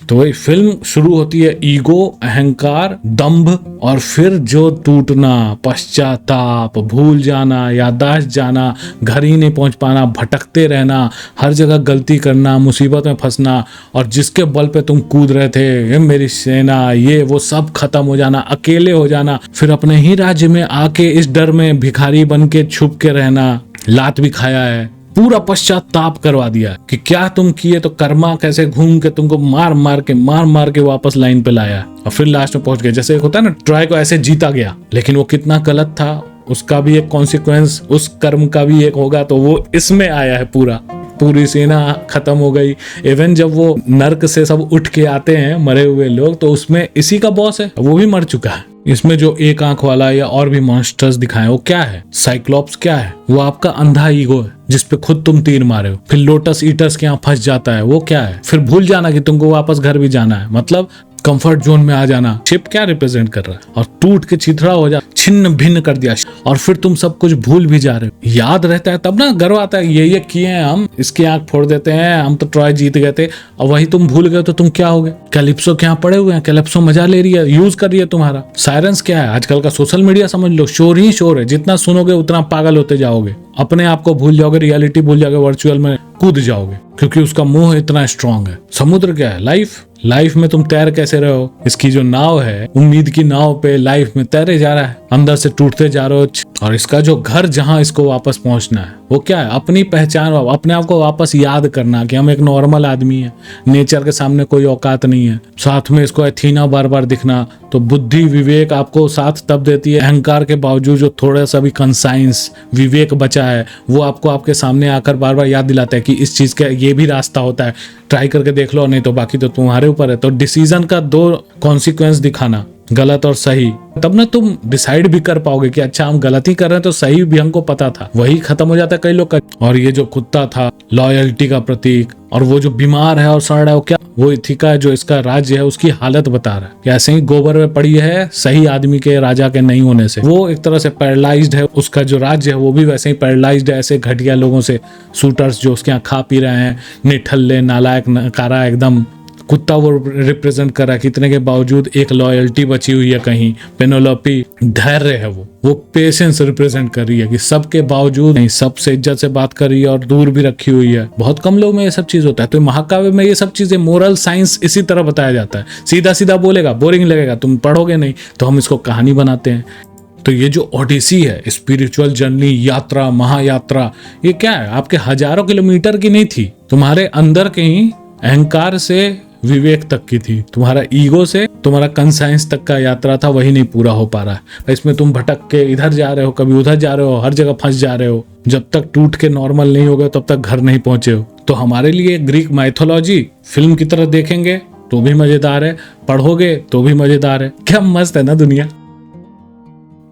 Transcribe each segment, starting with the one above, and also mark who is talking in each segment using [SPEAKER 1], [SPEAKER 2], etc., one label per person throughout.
[SPEAKER 1] तो वही फिल्म शुरू होती है ईगो, अहंकार, दंभ और फिर जो टूटना, पश्चाताप, भूल जाना, याददाश्त जाना, घर ही नहीं पहुंच पाना, भटकते रहना, हर जगह गलती करना, मुसीबत में फंसना और जिसके बल पे तुम कूद रहे थे, ये मेरी सेना, ये वो सब खत्म हो जाना, अकेले हो जाना, फिर अपने ही राज्य में आके इस डर में भिखारी बन के छुप के रहना, लात भी खाया है, पूरा पश्चाताप करवा दिया कि क्या तुम किए, तो कर्मा कैसे घूम के तुमको मार मार के वापस लाइन पे लाया और फिर लास्ट में पहुंच गए। जैसे एक होता है ना, ट्रॉय को ऐसे जीता गया, लेकिन वो कितना गलत था, उसका भी एक कॉन्सिक्वेंस, उस कर्म का भी एक होगा, तो वो इसमें आया है। पूरी सेना खत्म हो गई। इवन जब वो नर्क से सब उठ के आते हैं मरे हुए लोग, तो उसमें इसी का बॉस है, वो भी मर चुका है। इसमें जो एक आंख वाला या और भी मॉन्स्टर्स दिखाए, वो क्या है? साइक्लोप्स क्या है? वो आपका अंधा ईगो है जिसपे खुद तुम तीर मारे हो। फिर लोटस ईटर्स के यहाँ फंस जाता है, वो क्या है? फिर भूल जाना कि तुमको वापस घर भी जाना है, मतलब कंफर्ट जोन में आ जाना। शिप क्या रिप्रेजेंट कर रहा है? और टूट के छितरा हो जा, छिन्न भिन्न कर दिया, और फिर तुम सब कुछ भूल भी जा रहे हो। याद रहता है तब ना गर्व आता है, ये किए हैं हम, इसकी आंख फोड़ देते हैं, हम तो ट्रॉय जीत गए थे, और वही तुम भूल गए तो तुम क्या हो गए? कैलिप्सो के यहाँ पड़े हुए हैं, कैलिप्सो मजा ले रही है, यूज कर रही है तुम्हारा। साइरेंस क्या है? आजकल का सोशल मीडिया समझ लो, शोर ही शोर है, जितना सुनोगे उतना पागल होते जाओगे, अपने आप को भूल जाओगे, रियलिटी भूल जाओगे, वर्चुअल में कूद जाओगे, क्योंकि उसका मोह इतना स्ट्रांग है। समुद्र क्या है? लाइफ में तुम तैर कैसे रहे हो? इसकी जो नाव है, उम्मीद की नाव पे लाइफ में तैरे जा रहा है, अंदर से टूटते जा रहे हो। और इसका जो घर जहां इसको वापस पहुंचना है, वो क्या है? अपनी पहचान, अपने आप को वापस याद करना कि हम एक नॉर्मल आदमी है, नेचर के सामने कोई औकात नहीं है। साथ में इसको एथीना बार बार दिखना, तो बुद्धि विवेक आपको साथ तब देती है। अहंकार के बावजूद जो थोड़ा सा भी कंसाइंस विवेक बचा है, वो आपको आपके सामने आकर बार बार याद दिलाता है कि इस चीज का ये भी रास्ता होता है, ट्राई करके देख लो, नहीं तो बाकी तो तुम्हारे ऊपर है। तो डिसीजन का 2 कॉन्सिक्वेंस दिखाना, गलत और सही, तब ना तुम डिसाइड भी कर पाओगे कि अच्छा हम गलती कर रहे हैं, तो सही भी हमको पता था। वही खत्म हो जाता है कई लोग का। और ये जो कुत्ता था लॉयल्टी का प्रतीक, और वो जो बीमार है और सड़ रहा है, वो क्या? वो इथिका है जो इसका राज्य है, उसकी हालत बता रहा है कि ऐसे ही गोबर में पड़ी है सही आदमी के, राजा के नहीं होने से। वो एक तरह से पैरालाइज्ड है, उसका जो राज्य है वो भी वैसे ही पैरालाइज्ड है, ऐसे घटिया लोगों से, शूटर्स जो उसके यहाँ खा पी रहे हैं, निठल्ले नालायक नकारा एकदम। कुत्ता वो रिप्रेजेंट कर रहा है, कितने के बावजूद एक लॉयल्टी बची हुई है कहीं। पेनोलोपी धैर्य है, वो पेशेंस रिप्रेजेंट कर रही है कि सबके बावजूद नहीं, सबसे इज्जत से बात कर रही है और दूर भी रखी हुई है। बहुत कम लोग में ये सब चीज होता है। तो महाकाव्य में ये सब चीजें, मोरल साइंस इसी तरह बताया जाता है। सीधा सीधा बोलेगा, बोरिंग लगेगा, तुम पढ़ोगे नहीं, तो हम इसको कहानी बनाते हैं। तो ये जो ओडिसी है, स्पिरिचुअल जर्नी, यात्रा, महायात्रा, ये क्या है? आपके हजारों किलोमीटर की नहीं थी, तुम्हारे अंदर के ही अहंकार से विवेक तक की थी, तुम्हारा ईगो से तुम्हारा कंसाइंस तक का यात्रा था, वही नहीं पूरा हो पा रहा है। इसमें तुम भटक के इधर जा रहे हो, कभी उधर जा रहे हो, हर जगह फंस जा रहे हो। जब तक टूट के नॉर्मल नहीं हो गए तब तक घर नहीं पहुंचे हो। तो हमारे लिए ग्रीक माइथोलॉजी फिल्म की तरह देखेंगे तो भी मजेदार है, पढ़ोगे तो भी मजेदार है। क्या मस्त है ना दुनिया।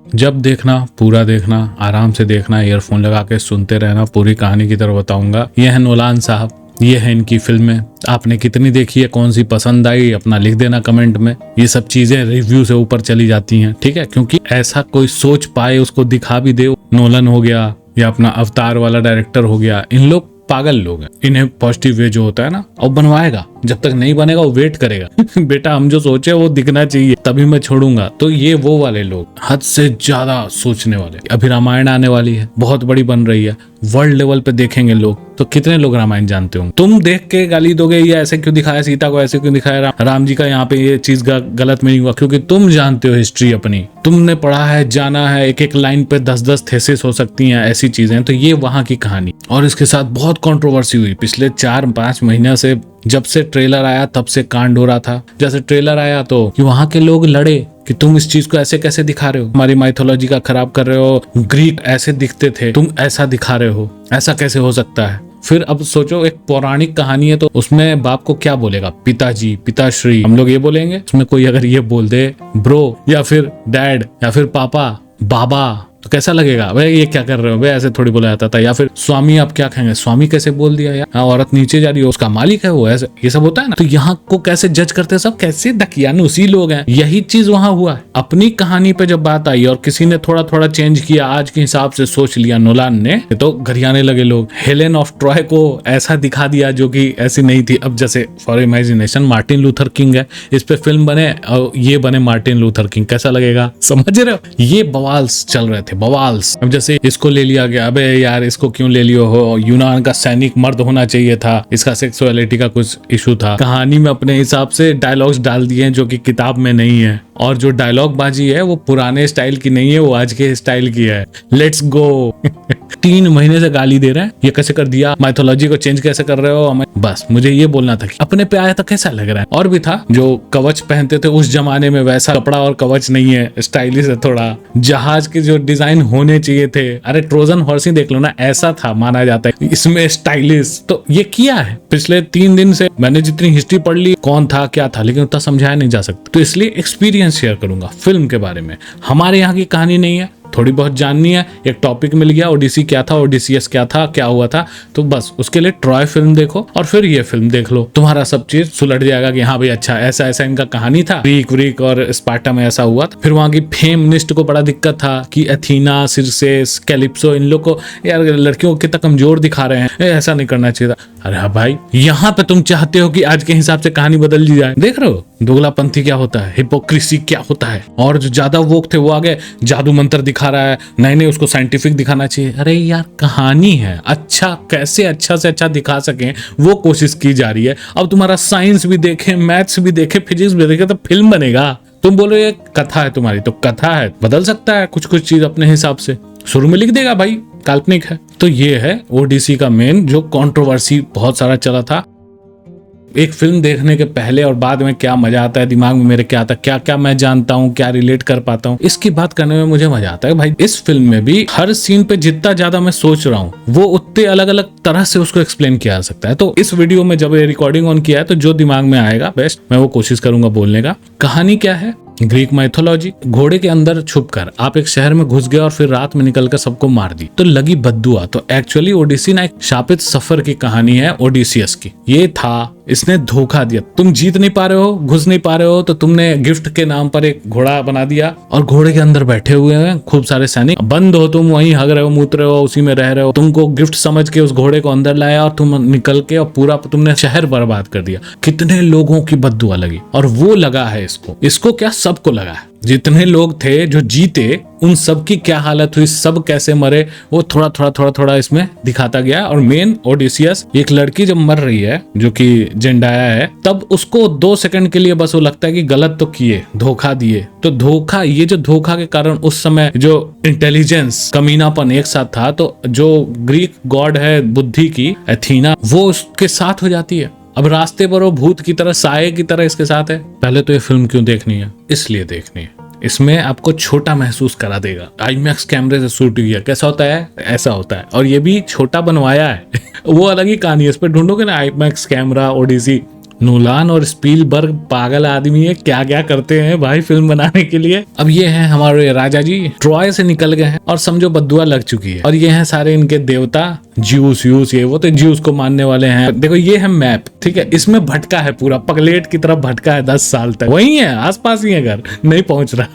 [SPEAKER 1] जब देखना पूरा देखना, आराम से देखना, ईयरफोन लगा के सुनते रहना, पूरी कहानी की तरह बताऊंगा। ये है नोलान साहब, ये है इनकी फिल्में। आपने कितनी देखी है, कौन सी पसंद आई, अपना लिख देना कमेंट में। ये सब चीजें रिव्यू से ऊपर चली जाती हैं, ठीक है, क्योंकि ऐसा कोई सोच पाए, उसको दिखा भी दे। नोलन हो गया या अपना अवतार वाला डायरेक्टर हो गया, इन लोग पागल लोग हैं। इन्हें पॉजिटिव वे जो होता है ना, और बनवाएगा, जब तक नहीं बनेगा वो वेट करेगा। बेटा हम जो सोचे वो दिखना चाहिए, तभी मैं छोड़ूंगा। तो ये वो वाले लोग, हद से ज्यादा सोचने वाले। अभी रामायण आने वाली है, बहुत बड़ी बन रही है, वर्ल्ड लेवल पे देखेंगे लोग। तो कितने लोग रामायण जानते होंगे? तुम देख के गाली दोगे, ये ऐसे क्यों दिखाया सीता को, ऐसे क्यों दिखाया राम जी का, यहाँ पे ये चीज गलत नहीं हुआ, क्योंकि तुम जानते हो हिस्ट्री अपनी, तुमने पढ़ा है, जाना है। एक एक लाइन पे 10-10 थेसिस हो सकती हैं, ऐसी चीजें। तो ये वहां की कहानी। और इसके साथ बहुत कंट्रोवर्सी हुई पिछले 4-5 महीने से। जब से ट्रेलर आया तब से कांड हो रहा था। जैसे ट्रेलर आया तो कि वहां के लोग लड़े कि तुम इस चीज को ऐसे कैसे दिखा रहे हो, हमारी माइथोलॉजी का खराब कर रहे हो, ग्रीक ऐसे दिखते थे, तुम ऐसा दिखा रहे हो, ऐसा कैसे हो सकता है। फिर अब सोचो, एक पौराणिक कहानी है तो उसमें बाप को क्या बोलेगा? पिताजी, पिताश्री, हम लोग ये बोलेंगे। उसमें कोई अगर ये बोल दे ब्रो, या फिर डैड, या फिर पापा, बाबा, तो कैसा लगेगा, भाई ये क्या कर रहे हो भाई, ऐसे थोड़ी बोला जाता था। या फिर स्वामी आप क्या खाएंगे, स्वामी कैसे बोल दिया यार, औरत नीचे जा रही है उसका मालिक है वो, ऐसे ये सब होता है ना। तो यहाँ को कैसे जज करते हैं सब, कैसे दकियानुसी लोग हैं। यही चीज वहां हुआ है। अपनी कहानी पे जब बात आई और किसी ने थोड़ा थोड़ा चेंज किया, आज के हिसाब से सोच लिया नोलान ने, तो गरियाने लगे लोग। हेलेन ऑफ ट्रॉय को ऐसा दिखा दिया जो कि ऐसी नहीं थी। अब जैसे for imagination Martin Luther king है, इस पे फिल्म बने और ये बने मार्टिन लूथर किंग, कैसा लगेगा, समझ रहे हो। ये बवाल्स चल रहे थे, बवाल्स। अब जैसे इसको ले लिया गया, अबे यार इसको क्यों ले लियो हो, यूनान का सैनिक मर्द होना चाहिए था, इसका सेक्सुअलिटी का कुछ इशू था। कहानी में अपने हिसाब से डायलॉग्स डाल दिए जो कि किताब में नहीं है, और जो डायलॉग बाजी है वो पुराने स्टाइल की नहीं है, वो आज के स्टाइल की है। लेट्स गो 3 महीने से गाली दे रहे हैं, ये कैसे कर दिया, माइथोलॉजी को चेंज कैसे कर रहे हो हमें। बस मुझे ये बोलना था कि अपने पे आया तो कैसा लग रहा है। और भी था, जो कवच पहनते थे उस जमाने में वैसा कपड़ा और कवच नहीं है, स्टाइलिश है थोड़ा। जहाज के जो डिजाइन होने चाहिए थे, अरे ट्रोजन हॉर्स ही देख लो ना, ऐसा था माना जाता है, इसमें स्टाइलिश। तो ये किया है पिछले 3 दिन से। मैंने जितनी हिस्ट्री पढ़ ली, कौन था क्या था, लेकिन उतना समझाया नहीं जा सकता। तो इसलिए एक्सपीरियंस शेयर करूंगा फिल्म के बारे में। हमारे यहाँ की कहानी नहीं है, थोड़ी बहुत जाननी है। एक टॉपिक मिल गया, ओडिसी क्या था, ओडिसियस क्या था, क्या हुआ था, तो बस उसके लिए ट्रॉय फिल्म देखो और फिर ये फिल्म देख लो, तुम्हारा सब चीज सुलट जाएगा कि हाँ भाई अच्छा ऐसा ऐसा इनका कहानी था, ग्रीक और स्पार्टा में ऐसा हुआ था। फिर वहां की फेमनिस्ट को बड़ा दिक्कत था कि एथीना, सिरसेस, कैलिप्सो, इन लोग को यार लड़कियों को कितना कमजोर दिखा रहे हैं, ऐसा नहीं करना चाहिए था। अरे हाँ भाई, यहाँ पे तुम चाहते हो कि आज के हिसाब से कहानी बदल दी जाए। देख रहे हो दोगलापंथी क्या होता है, हिपोक्रेसी क्या होता है। और जो ज्यादा वोक थे वो आगे जादू मंत्र दिखा रहा है, नहीं उसको साइंटिफिक दिखाना चाहिए। अरे यार कहानी है, अच्छा कैसे अच्छा से अच्छा दिखा सके वो कोशिश की जा रही है। अब तुम्हारा साइंस भी देखे, मैथ्स भी देखे, फिजिक्स भी देखे, तो फिल्म बनेगा। तुम बोलो ये कथा है तुम्हारी, तो कथा है, बदल सकता है कुछ कुछ चीज अपने हिसाब से, शुरू में लिख देगा भाई काल्पनिक है। तो ये है ओडिसी का मेन जो कंट्रोवर्सी बहुत सारा चला था। एक फिल्म देखने के पहले और बाद में क्या मजा आता है, दिमाग में मेरे क्या आता है, क्या क्या मैं जानता हूँ, क्या रिलेट कर पाता हूँ, इसकी बात करने में मुझे मजा आता है भाई। इस फिल्म में भी हर सीन पे जितना ज्यादा मैं सोच रहा हूँ वो उतने अलग अलग तरह से उसको एक्सप्लेन किया जा सकता है। तो इस वीडियो में जब ये रिकॉर्डिंग ऑन किया है तो जो दिमाग में आएगा बेस्ट मैं वो कोशिश करूंगा बोलने का। कहानी क्या है, ग्रीक माइथोलॉजी। घोड़े के अंदर छुपकर आप एक शहर में घुस गए और फिर रात में निकलकर सबको मार दी तो लगी बद्दुआ। तो एक्चुअली ओडिसी ना एक शापित सफर की कहानी है ओडिसियस की। ये था, इसने धोखा दिया, तुम जीत नहीं पा रहे हो, घुस नहीं पा रहे हो, तो तुमने गिफ्ट के नाम पर एक घोड़ा बना दिया और घोड़े के अंदर बैठे हुए हैं खूब सारे सैनिक। बंद हो तुम, वहीं हग रहे हो, मूत रहे हो, उसी में रह रहे हो। तुमको गिफ्ट समझ के उस घोड़े को अंदर लाया और तुम निकल के और पूरा तुमने शहर बर्बाद कर दिया। कितने लोगों की बद्दुआ लगी, और वो लगा है इसको क्या, सबको लगा है। जितने लोग थे जो जीते उन सब की क्या हालत हुई, सब कैसे मरे, वो थोड़ा इसमें दिखाता गया। और मेन ओडिसियस, एक लड़की जब मर रही है जो कि जेंडाया है, तब उसको 2 सेकंड के लिए बस वो लगता है कि गलत तो किए, धोखा दिए। तो धोखा, ये जो धोखा के कारण उस समय जो इंटेलिजेंस, कमीनापन एक साथ था, तो जो ग्रीक गॉड है बुद्धि की, एथीना, वो उसके साथ हो जाती है। अब रास्ते पर वो भूत की तरह, साये की तरह इसके साथ है। पहले तो ये फिल्म क्यों देखनी है, इसलिए देखनी है, इसमें आपको छोटा महसूस करा देगा। आईमैक्स कैमरे से शूट किया, कैसा होता है, ऐसा होता है, और ये भी छोटा बनवाया है वो अलग ही कहानी है। इस पर ढूंढोगे ना आईमैक्स कैमरा, ओडिसी। नोलान और स्पीलबर्ग पागल आदमी है, क्या क्या करते हैं भाई फिल्म बनाने के लिए। अब ये हैं हमारे राजा जी, ट्रॉय से निकल गए हैं और समझो बद्दुआ लग चुकी है। और ये हैं सारे इनके देवता, ज्यूस ये वो, तो ज्यूस को मानने वाले हैं। देखो ये है मैप, ठीक है, इसमें भटका है पूरा, पगलेट की तरफ भटका है 10 साल तक, वही है, आसपास ही है घर, नहीं पहुंच रहा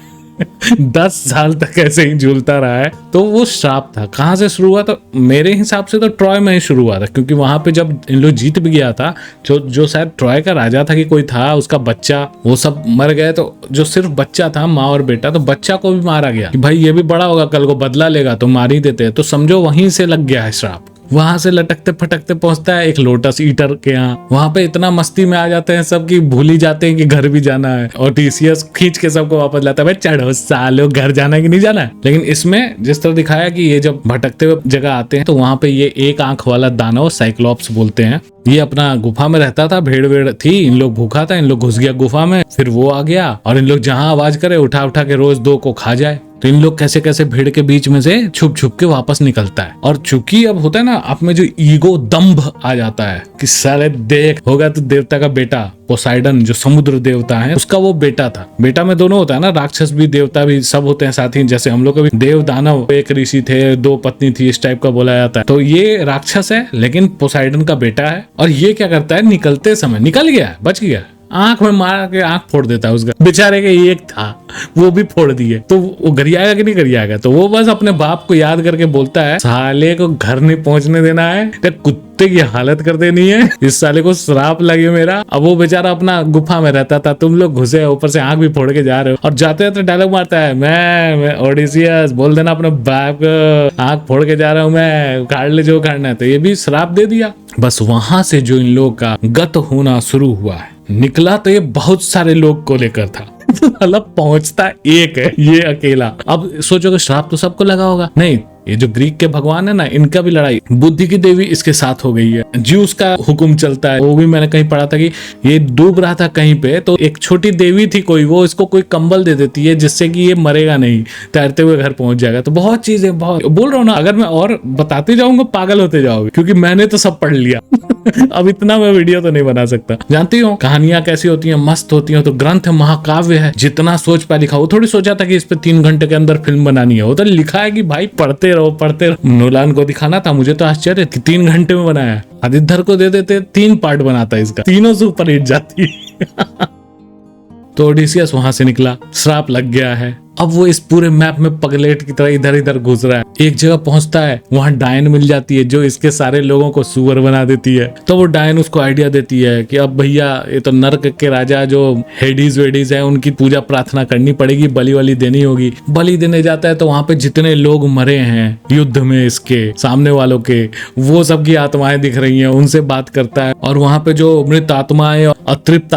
[SPEAKER 1] 10 साल तक ऐसे ही झूलता रहा है। तो वो श्राप था। कहाँ से शुरू हुआ, तो मेरे हिसाब से तो ट्रॉय में ही शुरू हुआ था, क्योंकि वहां पे जब इन लोग जीत भी गया था, जो शायद ट्रॉय का राजा था कि कोई था, उसका बच्चा, वो सब मर गए। तो जो सिर्फ बच्चा था, माँ और बेटा, तो बच्चा को भी मारा गया कि भाई ये भी बड़ा होगा, कल को बदला लेगा, तो मार ही देते हैं। तो समझो वहीं से लग गया है श्राप। वहां से लटकते फटकते पहुंचता है एक लोटस ईटर के यहाँ। वहां पे इतना मस्ती में आ जाते हैं सब कि भूल ही जाते हैं कि घर भी जाना है। और टीसीएस खींच के सबको वापस लाता है, भाई चढ़ो सालो, घर जाना है कि नहीं जाना है। लेकिन इसमें जिस तरह दिखाया कि ये जब भटकते हुए जगह आते हैं तो वहां पे ये एक आंख वाला दानव, साइक्लॉप्स बोलते हैं, ये अपना गुफा में रहता था, भेड़ वेड़ थी, इन लोग भूखा था, इन लोग घुस गया गुफा में, फिर वो आ गया और इन लोग जहां आवाज करे उठा उठा के रोज 2 को खा जाए। तो इन लोग कैसे कैसे भीड़ के बीच में से छुप छुप के वापस निकलता है। और चूंकि अब होता है ना, आप में जो ईगो, दंभ आ जाता है कि साले देख, होगा तो देवता का बेटा, पोसाइडन जो समुद्र देवता है उसका वो बेटा था। बेटा में दोनों होता है ना, राक्षस भी देवता भी सब होते हैं साथ ही, जैसे हम लोग को भी देव दानव, एक ऋषि थे, 2 पत्नी थी, इस टाइप का बोला जाता है। तो ये राक्षस है लेकिन पोसाइडन का बेटा है। और ये क्या करता है, निकलते समय निकल गया, बच गया, आंख में मार के आंख फोड़ देता है उसका, बेचारे के एक था वो भी फोड़ दिए। तो वो गरियाएगा कि नहीं गरियाएगा, तो वो बस अपने बाप को याद करके बोलता है साले को घर नहीं पहुंचने देना है, कुत्ते की हालत कर देनी है, इस साले को श्राप लगे मेरा। अब वो बेचारा अपना गुफा में रहता था, तुम लोग घुसे ऊपर से आंख भी फोड़ के जा रहे हो। और जाते जाते डायलॉग मारता है, मैं ओडिसियस बोल देना अपने बाप को आंख फोड़ के जा रहा हूँ मैं, उखाड़ ले जो उखाड़ना है। तो ये भी श्राप दे दिया। बस वहां से जो इन लोग का गत होना शुरू हुआ है, निकला तो ये बहुत सारे लोग को लेकर था मतलब पहुंचता एक है ये अकेला। अब सोचोगे श्राप तो सबको लगा होगा, नहीं, ये जो ग्रीक के भगवान है ना, इनका भी लड़ाई, बुद्धि की देवी इसके साथ हो गई है, ज्यूस का हुक्म चलता है। वो भी मैंने कहीं पढ़ा था कि ये डूब रहा था कहीं पे, तो एक छोटी देवी थी कोई, वो इसको कोई कंबल दे देती है जिससे कि ये मरेगा नहीं, तैरते हुए घर पहुंच जाएगा। तो बहुत चीजें, बहुत बोल रहा हूँ ना, अगर मैं और बताते जाऊंगा पागल होते जाओगे, क्योंकि मैंने तो सब पढ़ लिया अब इतना मैं वीडियो तो नहीं बना सकता। जानती हो कहानियां कैसी होती हैं, मस्त होती हैं। तो ग्रंथ महाकाव्य है, जितना सोच पाया लिखा। वो थोड़ी सोचा था कि इस पे 3 घंटे के अंदर फिल्म बनानी है, वो तो लिखा है कि भाई पढ़ते रहो पढ़ते रहो। नोलान को दिखाना था, मुझे तो आश्चर्य कि 3 घंटे में बनाया। आदित्य को दे देते 3 पार्ट बनाता इसका, तीनों सुपर हिट जाती तो ओडिसियस वहां से निकला, श्राप लग गया है। अब वो इस पूरे मैप में पगलेट की तरह इधर इधर घुस रहा है। एक जगह पहुंचता है, वहां डायन मिल जाती है जो इसके सारे लोगों को सुअर बना देती है। तो वो डायन उसको आइडिया देती है कि अब भैया ये तो नर्क के राजा जो हेडीज वेडीज है उनकी पूजा प्रार्थना करनी पड़ेगी, बलि वली देनी होगी। बलि देने जाता है तो वहां पे जितने लोग मरे हैं युद्ध में इसके सामने वालों के, वो सबकी आत्माएं दिख रही हैं, उनसे बात करता है। और वहां पे जो मृत आत्माएं और अतृप्त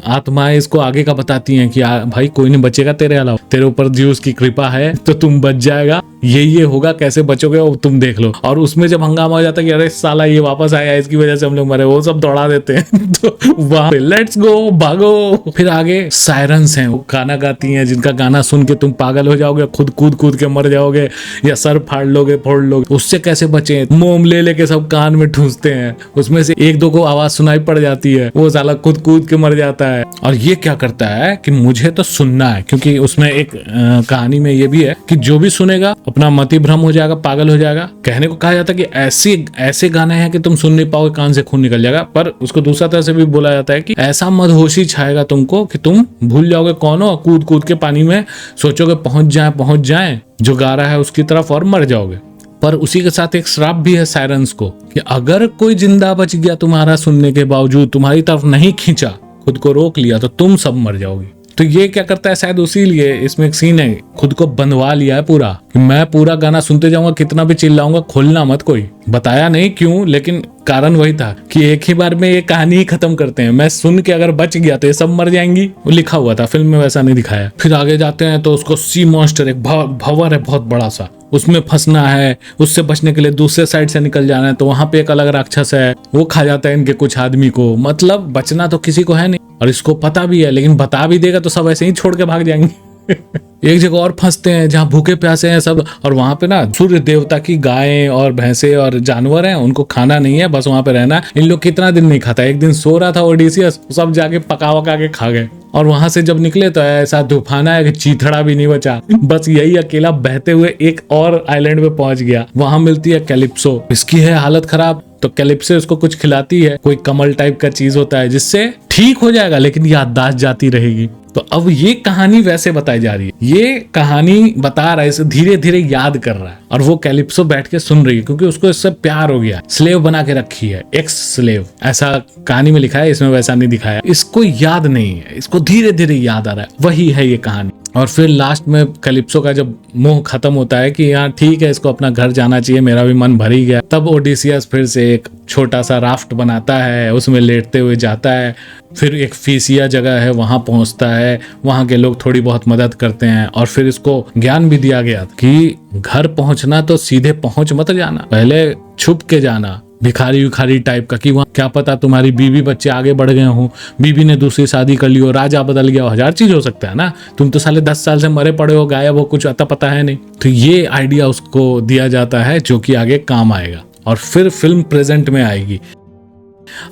[SPEAKER 1] आत्माएं इसको आगे का बताती हैं कि भाई कोई नहीं बचेगा तेरे अलावा, तेरे ऊपर ज्यूस की कृपा है तो तुम बच जाएगा, ये होगा, कैसे बचोगे वो तुम देख लो। और उसमें जब हंगामा हो जाता है कि अरे साला ये वापस आया, इसकी वजह से हम लोग मरे, वो सब दौड़ा देते हैं तो वहां पे लेट्स गो भागो। फिर आगे सायरन्स हैं, वो गाना गाती हैं, जिनका गाना सुन के तुम पागल हो जाओगे, खुद कूद के मर जाओगे या सर फाड़ लोगे फोड़ लोगे। उससे कैसे बचे, मोम ले लेके सब कान में ठूसते हैं, उसमें से 1-2 को आवाज सुनाई पड़ जाती है, वो साला खुद कूद के मर जाता है। और ये क्या करता है कि मुझे तो सुनना है, क्योंकि उसमें एक कहानी में ये भी है कि जो भी सुनेगा अपना मति भ्रम हो जाएगा, पागल हो जाएगा। कहने को कहा जाता है कि ऐसे गाने हैं कि तुम सुन नहीं पाओगे, कान से खून निकल जाएगा। पर उसको दूसरा तरह से भी बोला जाता है कि ऐसा मदहोशी छाएगा तुमको कि तुम भूल जाओगे कौन हो, कूद के पानी में सोचोगे पहुंच जाए जो गा रहा है उसकी तरफ, और मर जाओगे। पर उसी के साथ एक श्राप भी है सायरन्स को कि अगर कोई जिंदा बच गया तुम्हारा सुनने के बावजूद, तुम्हारी तरफ नहीं खींचा, खुद को रोक लिया, तो तुम सब मर जाओगे। तो ये क्या करता है, शायद उसी लिए इसमें एक सीन है, खुद को बंधवा लिया है पूरा कि मैं पूरा गाना सुनते जाऊंगा, कितना भी चिल्लाऊंगा, खोलना मत कोई। बताया नहीं क्यों, लेकिन कारण वही था कि एक ही बार में ये कहानी ही खत्म करते हैं। मैं सुन के अगर बच गया तो ये सब मर जाएंगी, वो लिखा हुआ था, फिल्म में वैसा नहीं दिखाया। फिर आगे जाते हैं तो उसको सी मॉन्स्टर, एक भंवर है बहुत बड़ा सा, उसमें फंसना है, उससे बचने के लिए दूसरे साइड से निकल जाना है। तो वहां पे एक अलग राक्षस है, वो खा जाता है इनके कुछ आदमी को। मतलब बचना तो किसी को है नहीं, और इसको पता भी है, लेकिन बता भी देगा तो सब ऐसे ही छोड़ के भाग जाएंगे एक जगह और फंसते हैं जहाँ भूखे प्यासे हैं सब, और वहां पे ना सूर्य देवता की गायें और भैंसे और जानवर हैं, उनको खाना नहीं है, बस वहां पे रहना। इन लोग कितना दिन नहीं खाता, एक दिन सो रहा था ओडिसियस, सब जाके पका वका के खा गए। और वहां से जब निकले तो ऐसा तूफान है कि चीथड़ा भी नहीं बचा, बस यही अकेला बहते हुए एक और आइलैंड पे पहुंच गया। वहां मिलती है कैलिप्सो, इसकी है हालत खराब, तो कैलिप्सो उसको कुछ खिलाती है, कोई कमल टाइप का चीज होता है जिससे ठीक हो जाएगा, लेकिन याददाश्त जाती रहेगी। तो अब ये कहानी वैसे बताई जा रही है, ये कहानी बता रहा है, इसे धीरे धीरे याद कर रहा है, और वो कैलिप्सो बैठ के सुन रही है क्योंकि उसको इससे प्यार हो गया। स्लेव बना के रखी है, एक्स स्लेव, ऐसा कहानी में लिखा है, इसमें वैसा नहीं दिखाया। इसको याद नहीं है, इसको धीरे धीरे याद आ रहा है, वही है ये कहानी। और फिर लास्ट में कैलिप्सो का जब मोह खत्म होता है कि हाँ ठीक है, इसको अपना घर जाना चाहिए, मेरा भी मन भर ही गया, तब ओडिसियस फिर से एक छोटा सा राफ्ट बनाता है, उसमें लेटते हुए जाता है। फिर एक फीसिया जगह है, वहां पहुंचता है, वहां के लोग थोड़ी बहुत मदद करते हैं। और फिर इसको ज्ञान भी दिया गया कि घर पहुंचना तो सीधे पहुंच मत जाना, पहले छुप के जाना, भिखारी विखारी टाइप का, कि वहाँ क्या पता तुम्हारी बीवी बच्चे आगे बढ़ गए हों, बीवी ने दूसरी शादी कर ली हो, राजा बदल गया हो, 1000 चीज हो सकता है ना, तुम तो साले 10 साल से मरे पड़े हो, गायब हो, कुछ अता पता है नहीं। तो ये आइडिया उसको दिया जाता है जो कि आगे काम आएगा, और फिर फिल्म प्रेजेंट में आएगी।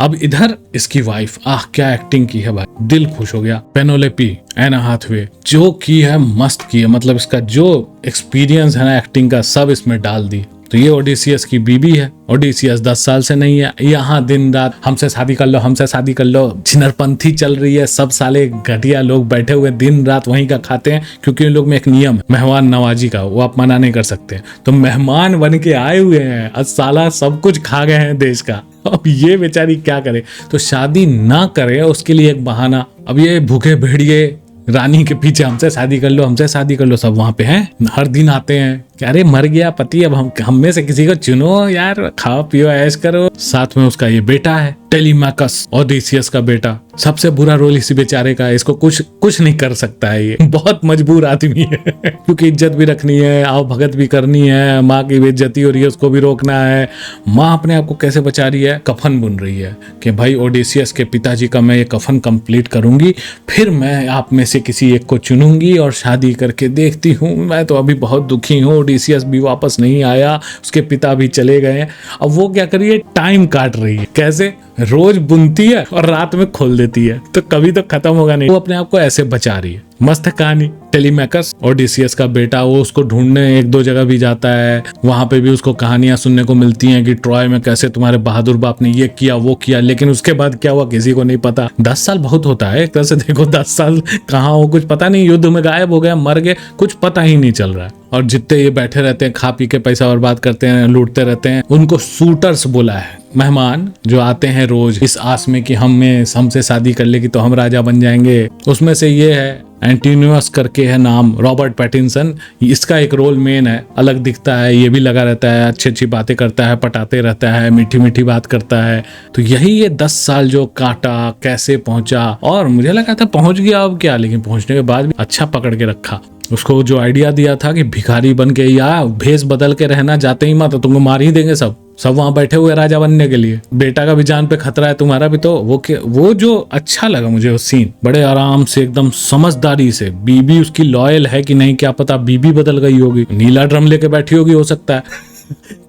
[SPEAKER 1] अब इधर इसकी वाइफ, आह क्या एक्टिंग की है भाई, दिल खुश हो गया। पेनोलोपी एना हाथवे जो की है मस्त की है, मतलब इसका जो एक्सपीरियंस है ना एक्टिंग का सब इसमें डाल दी। तो ये ओडिसियस की बीबी है। ओडिसियस 10 साल से नहीं है, यहाँ दिन रात हमसे शादी कर लो, हमसे शादी कर लो, छिनरपंथी चल रही है। सब साले घटिया लोग बैठे हुए दिन रात वहीं का खाते हैं, क्योंकि इन लोग में एक नियम है मेहमान नवाजी का, वो आप मना नहीं कर सकते। तो मेहमान बन के आए हुए हैं, आज साला सब कुछ खा गए हैं देश का। अब ये बेचारी क्या करे, तो शादी ना करे उसके लिए एक बहाना। अब ये भूखे भेड़िए रानी के पीछे हमसे शादी कर लो, हमसे शादी कर लो, सब वहां पे हैं, हर दिन आते हैं। अरे मर गया पति, अब हम में से किसी को चुनो यार, खाओ पियो ऐश करो। साथ में उसका ये बेटा है टेलीमाकस, ओडिसियस का बेटा। सबसे बुरा रोल इसी बेचारे का है, इसको कुछ नहीं कर सकता है, ये बहुत मजबूर आदमी है क्योंकि इज्जत भी रखनी है, आओ भगत भी करनी है, माँ की बेइज्जती हो रही है उसको भी रोकना है। माँ अपने आप को कैसे बचा रही है, कफन बुन रही है कि भाई ओडिसियस के पिताजी का मैं ये कफन कंप्लीट करूंगी, फिर मैं आप में से किसी एक को चुनूंगी और शादी करके देखती हूँ। मैं तो अभी बहुत दुखी हूँ, ओडिसियस भी वापस नहीं आया, उसके पिता भी चले गए। अब वो क्या करी है, टाइम काट रही है। कैसे, रोज बुनती है और रात में खोल देती है, तो कभी तो खत्म होगा नहीं। वो अपने आप को ऐसे बचा रही है। मस्त कहानी। टेलीमैकस ओडिसियस का बेटा, वो उसको ढूंढने एक दो जगह भी जाता है, वहां पे भी उसको कहानियां सुनने को मिलती हैं कि ट्रॉय में कैसे तुम्हारे बहादुर बाप ने ये किया वो किया, लेकिन उसके बाद क्या हुआ किसी को नहीं पता। 10 साल बहुत होता है एक तरह से देखो, 10 साल कहाँ हो कुछ पता नहीं, युद्ध में गायब हो गया, मर गए, कुछ पता ही नहीं चल रहा है। और जितने ये बैठे रहते हैं, खा पी के पैसा बर्बाद करते हैं, लूटते रहते हैं, उनको सूटर्स बोला है, मेहमान जो आते हैं रोज इस आस में कि हमसे शादी कर लेगी तो हम राजा बन जाएंगे। उसमें से ये है एंटीनियस करके है नाम, रॉबर्ट पैटिंसन, इसका एक रोल मेन है, अलग दिखता है, ये भी लगा रहता है, अच्छी अच्छी बातें करता है, पटाते रहता है, मीठी मीठी बात करता है। तो यही ये 10 साल जो काटा, कैसे पहुंचा, और मुझे लगा था पहुंच गया अब क्या, लेकिन पहुंचने के बाद भी अच्छा पकड़ के रखा। उसको जो आइडिया दिया था कि भिखारी बन के या भेष बदल के रहना, जाते ही मत, तो तुमको मार ही देंगे सब वहां बैठे हुए राजा बनने के लिए, बेटा का भी जान पे खतरा है, तुम्हारा भी। तो वो जो अच्छा लगा मुझे वो सीन, बड़े आराम से एकदम समझदारी से। बीबी उसकी लॉयल है कि नहीं क्या पता, बीबी बदल गई होगी, नीला ड्रम लेके बैठी होगी, हो सकता है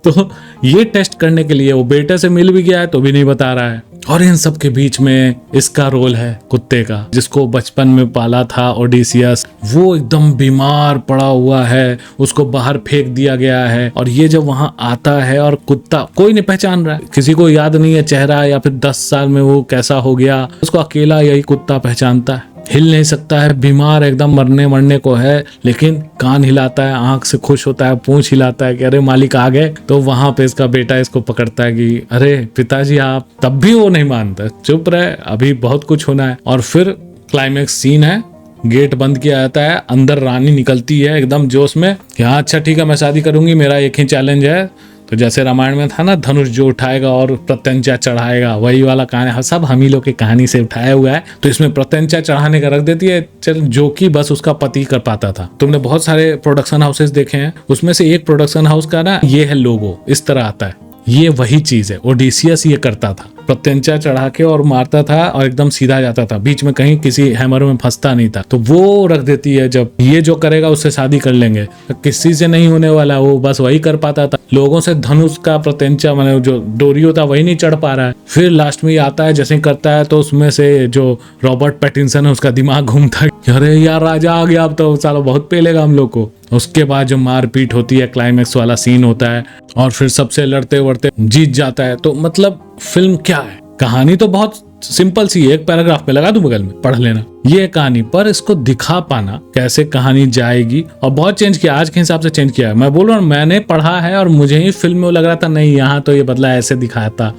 [SPEAKER 1] तो ये टेस्ट करने के लिए वो बेटे से मिल भी गया है तो भी नहीं बता रहा है। और इन सब के बीच में इसका रोल है कुत्ते का, जिसको बचपन में पाला था ओडिसियस। वो एकदम बीमार पड़ा हुआ है, उसको बाहर फेंक दिया गया है, और ये जब वहां आता है और कुत्ता कोई नहीं पहचान रहा है, किसी को याद नहीं है चेहरा, या फिर 10 साल में वो कैसा हो गया, उसको अकेला यही कुत्ता पहचानता है। हिल नहीं सकता है, बीमार एकदम मरने को है, लेकिन कान हिलाता है, आंख से खुश होता है, पूंछ हिलाता है कि अरे मालिक आ गए। तो वहां पे इसका बेटा इसको पकड़ता है कि अरे पिताजी आप, तब भी वो नहीं मानता, चुप रहे, अभी बहुत कुछ होना है। और फिर क्लाइमेक्स सीन है, गेट बंद किया जाता है, अंदर रानी निकलती है एकदम जोश में कि हाँ अच्छा ठीक है मैं शादी करूंगी, मेरा एक ही चैलेंज है। तो जैसे रामायण में था ना, धनुष जो उठाएगा और प्रत्यंचा चढ़ाएगा, वही वाला कहानी, सब हम ही लोग की कहानी से उठाया हुआ है। तो इसमें प्रत्यंचा चढ़ाने का रख देती है, चल जो कि बस उसका पति कर पाता था। तुमने बहुत सारे प्रोडक्शन हाउसेस देखे हैं, उसमें से एक प्रोडक्शन हाउस का ना ये है लोगो, इस तरह आता है, ये वही चीज है। ओडिसियस ये करता था, प्रत्यंचा चढ़ा के और मारता था और एकदम सीधा जाता था, बीच में कहीं किसी हैमर में फंसता नहीं था। तो वो रख देती है, जब ये जो करेगा उससे शादी कर लेंगे, तो किसी से नहीं होने वाला, वो बस वही कर पाता था। लोगों से धनुष का प्रत्यंचा माने जो डोरी होता वही नहीं चढ़ पा रहा है। फिर लास्ट में ये आता है, जैसे करता है तो उसमें से जो रॉबर्ट पैटिंसन है उसका दिमाग घूमता है, अरे यार राजा आ गया, अब तो साला बहुत पेलेगा हम लोग को। उसके बाद जो मारपीट होती है, क्लाइमेक्स वाला सीन होता है, और फिर सबसे लड़ते वड़ते जीत जाता है। तो मतलब फिल्म क्या है, कहानी तो बहुत सिंपल सी है, एक पैराग्राफ में लगा दूं बगल में, पढ़ लेना ये कहानी, पर इसको दिखा पाना कैसे कहानी जाएगी, और बहुत चेंज किया, आज के हिसाब से चेंज किया है। मैं बोल रहा हूँ, मैंने पढ़ा है और मुझे ही फिल्म में लग रहा था नहीं यहाँ तो ये बदला, ऐसे दिखाया था।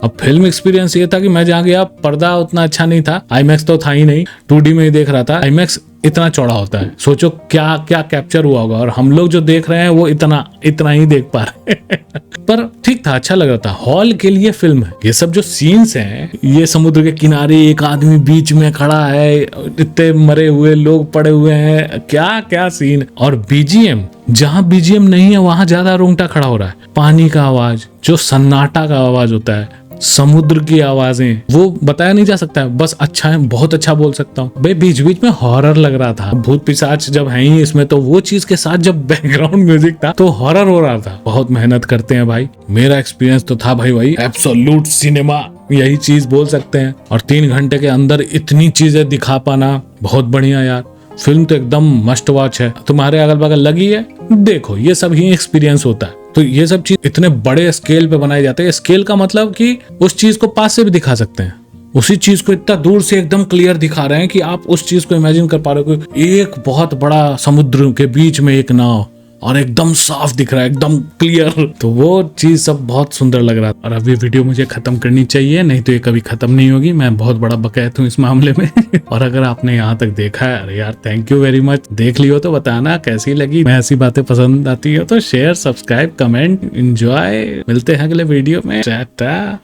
[SPEAKER 1] अब फिल्म एक्सपीरियंस ये था कि मैं जहाँ गया पर्दा उतना अच्छा नहीं था, आईमैक्स तो था ही नहीं, 2D में ही देख रहा था। आईमैक्स इतना चौड़ा होता है, सोचो क्या क्या कैप्चर हुआ होगा, और हम लोग जो देख रहे हैं वो इतना ही देख पा रहे हैं पर ठीक था, अच्छा लग रहा था। हॉल के लिए फिल्म है। ये सब जो सीन्स हैं, ये समुद्र के किनारे एक आदमी बीच में खड़ा है, इतने मरे हुए लोग पड़े हुए हैं, क्या क्या सीन। और बीजीएम, जहां बीजीएम नहीं है वहां ज्यादा रोंगटा खड़ा हो रहा है। पानी का आवाज, जो सन्नाटा का आवाज होता है, समुद्र की आवाजें, वो बताया नहीं जा सकता है, बस अच्छा है, बहुत अच्छा बोल सकता हूँ भाई। बीच बीच में हॉरर लग रहा था, भूत पिशाच जब है ही इसमें तो वो चीज के साथ जब बैकग्राउंड म्यूजिक था तो हॉरर हो रहा था। बहुत मेहनत करते हैं भाई। मेरा एक्सपीरियंस तो था भाई एब्सोल्यूट सिनेमा, यही चीज बोल सकते हैं। और 3 घंटे के अंदर इतनी चीजें दिखा पाना बहुत बढ़िया यार। फिल्म तो एकदम मस्ट वॉच है। तुम्हारे अगल बगल लगी है, देखो, ये सब ही एक्सपीरियंस होता है। तो ये सब चीज इतने बड़े स्केल पे बनाए जाते हैं। स्केल का मतलब कि उस चीज को पास से भी दिखा सकते हैं, उसी चीज को इतना दूर से एकदम क्लियर दिखा रहे हैं कि आप उस चीज को इमेजिन कर पा रहे हो। एक बहुत बड़ा समुद्र के बीच में एक नाव और एकदम साफ दिख रहा है, एकदम क्लियर। तो वो चीज सब बहुत सुंदर लग रहा है। और अभी वीडियो मुझे खत्म करनी चाहिए, नहीं तो ये कभी खत्म नहीं होगी। मैं बहुत बड़ा बकैत हूँ इस मामले में। और अगर आपने यहाँ तक देखा है, अरे यार थैंक यू वेरी मच। देख लियो तो बताना कैसी लगी। मैं ऐसी बातें पसंद आती है तो शेयर, सब्सक्राइब, कमेंट, एंजॉय। मिलते हैं अगले वीडियो में। टाटा।